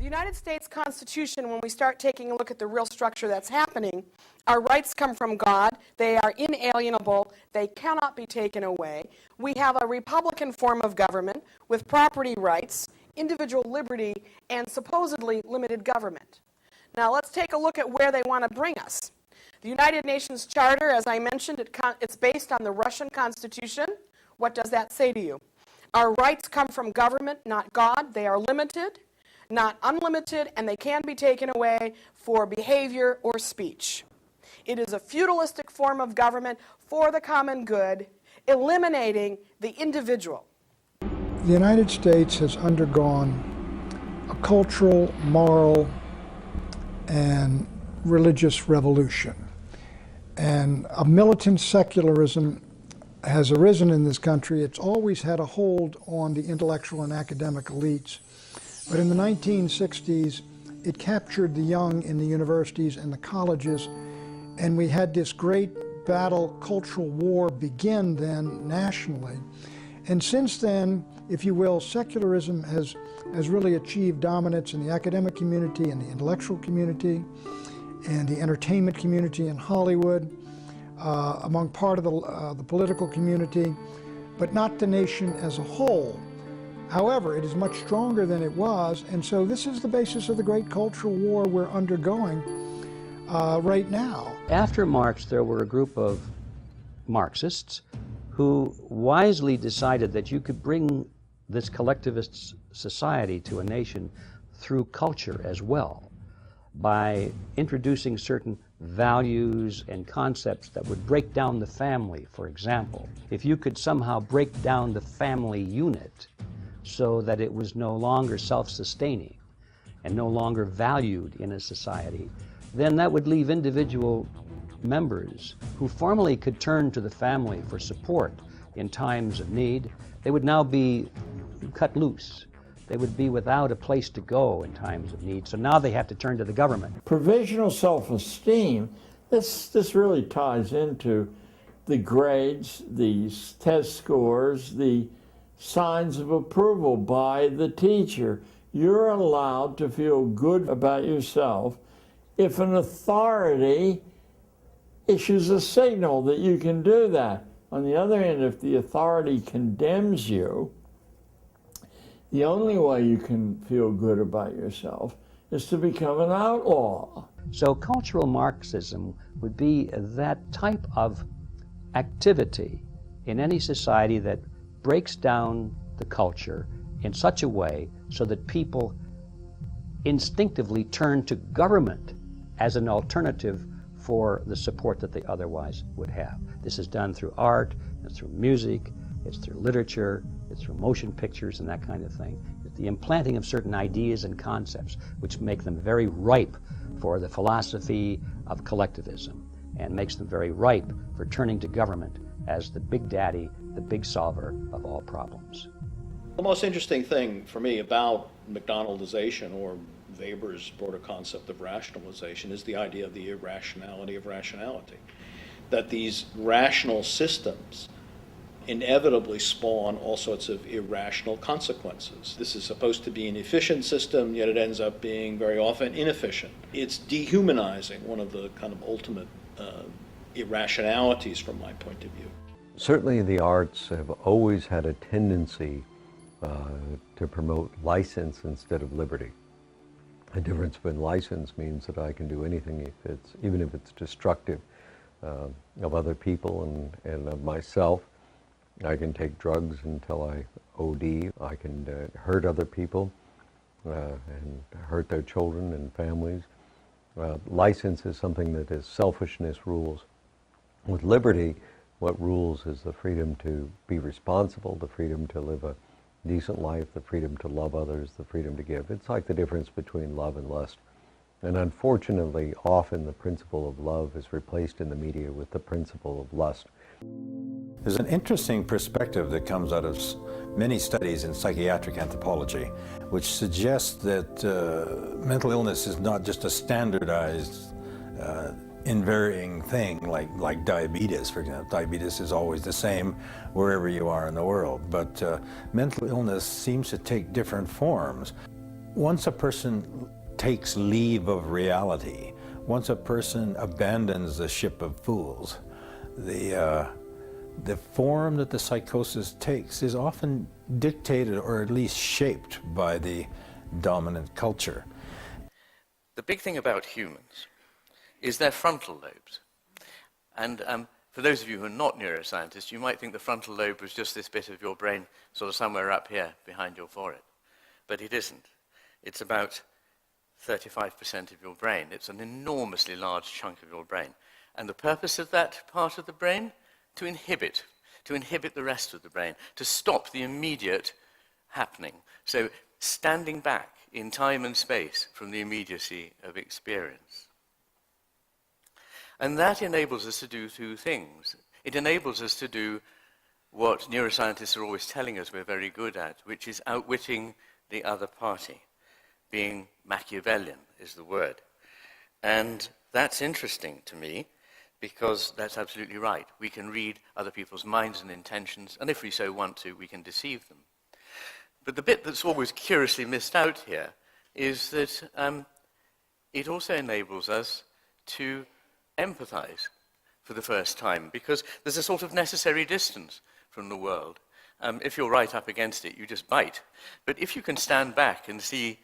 United States Constitution, when we start taking a look at the real structure that's happening, our rights come from God. They are inalienable. They cannot be taken away. We have a republican form of government with property rights, individual liberty, and supposedly limited government. Now let's take a look at where they want to bring us. The United Nations Charter, as I mentioned, it's based on the Russian Constitution. What does that say to you? Our rights come from government, not God. They are limited, not unlimited, and they can be taken away for behavior or speech. It is a feudalistic form of government for the common good, eliminating the individual. The United States has undergone a cultural, moral, and religious revolution. And a militant secularism has arisen in this country. It's always had a hold on the intellectual and academic elites. But in the 1960s, it captured the young in the universities and the colleges, and we had this great battle, cultural war begin then nationally. And since then, if you will, secularism has really achieved dominance in the academic community and the intellectual community and the entertainment community in Hollywood, among part of the political community, but not the nation as a whole. However, it is much stronger than it was, and so this is the basis of the great cultural war we're undergoing right now. After Marx, there were a group of Marxists who wisely decided that you could bring this collectivist society to a nation through culture as well, by introducing certain values and concepts that would break down the family, for example. If you could somehow break down the family unit so that it was no longer self-sustaining and no longer valued in a society, then that would leave individual members who formerly could turn to the family for support in times of need. They would now be cut loose. They would be without a place to go in times of need. So now they have to turn to the government. Provisional self-esteem, this really ties into the grades, the test scores, the signs of approval by the teacher. You're allowed to feel good about yourself if an authority issues a signal that you can do that. On the other hand, if the authority condemns you, the only way you can feel good about yourself is to become an outlaw. So cultural Marxism would be that type of activity in any society that breaks down the culture in such a way so that people instinctively turn to government as an alternative for the support that they otherwise would have. This is done through art, it's through music, it's through literature, it's through motion pictures and that kind of thing. It's the implanting of certain ideas and concepts which make them very ripe for the philosophy of collectivism and makes them very ripe for turning to government as the big daddy, the big solver of all problems. The most interesting thing for me about McDonaldization, or Weber's broader concept of rationalization, is the idea of the irrationality of rationality. That these rational systems inevitably spawn all sorts of irrational consequences. This is supposed to be an efficient system, yet it ends up being very often inefficient. It's dehumanizing, one of the kind of ultimate irrationalities from my point of view. Certainly the arts have always had a tendency to promote license instead of liberty. The difference between license means that I can do anything, even if it's destructive of other people and of myself. I can take drugs until I OD. I can hurt other people and hurt their children and families. License is something that is selfishness rules. With liberty, what rules is the freedom to be responsible, the freedom to live a decent life, the freedom to love others, the freedom to give. It's like the difference between love and lust. And unfortunately, often the principle of love is replaced in the media with the principle of lust. There's an interesting perspective that comes out of many studies in psychiatric anthropology, which suggests that mental illness is not just a standardized, invariant thing like diabetes, for example. Diabetes is always the same wherever you are in the world, but mental illness seems to take different forms. once a person takes leave of reality, once a person abandons the ship of fools, the form that the psychosis takes is often dictated or at least shaped by the dominant culture. The big thing about humans is their frontal lobes. And for those of you who are not neuroscientists, you might think the frontal lobe was just this bit of your brain sort of somewhere up here behind your forehead. But it isn't. It's about 35% of your brain. It's an enormously large chunk of your brain. And the purpose of that part of the brain? To inhibit the rest of the brain, to stop the immediate happening. So standing back in time and space from the immediacy of experience. And that enables us to do two things. It enables us to do what neuroscientists are always telling us we're very good at, which is outwitting the other party. Being Machiavellian is the word. And that's interesting to me, because that's absolutely right. We can read other people's minds and intentions, and if we so want to, we can deceive them. But the bit that's always curiously missed out here is that it also enables us to empathize for the first time, because there's a sort of necessary distance from the world. If you're right up against it, you just bite. But if you can stand back and see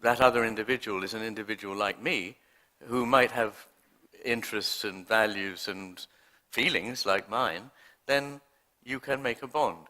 that other individual is an individual like me, who might have interests and values and feelings like mine, then you can make a bond.